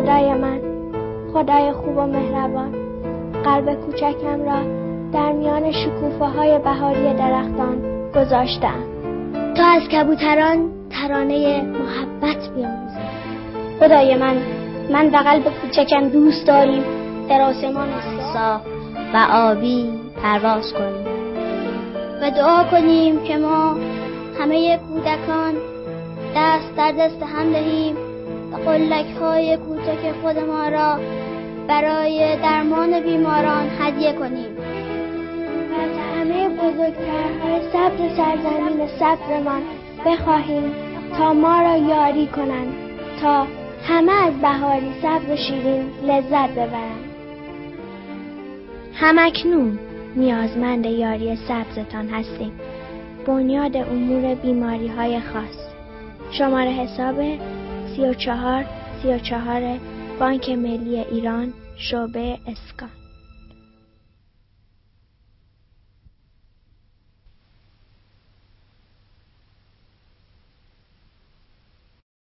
خدای من، خدای خوب و مهربان، قلب کوچکم را در میان شکوفه‌های بهاری درختان گذاشتم تا از کبوتران ترانه محبت بیاموزم. خدای من و قلب کوچکم دوست داریم در آسمان صاف و آبی پرواز کنیم و دعا کنیم که ما همه کودکان دست در دست هم دهیم و قلک‌های کوچک خود ما را برای درمان بیماران هدیه کنیم و از همه بزرگترهای سبز سرزمین سبزمان بخواهیم تا ما را یاری کنند تا همه از بهاری سبز و شیرین لذت ببرند. همکنون نیازمند یاری سبزتان هستیم. بنیاد امور بیماری‌های خاص. شماره حساب 34 بانک ملی ایران، شعبه اسکان.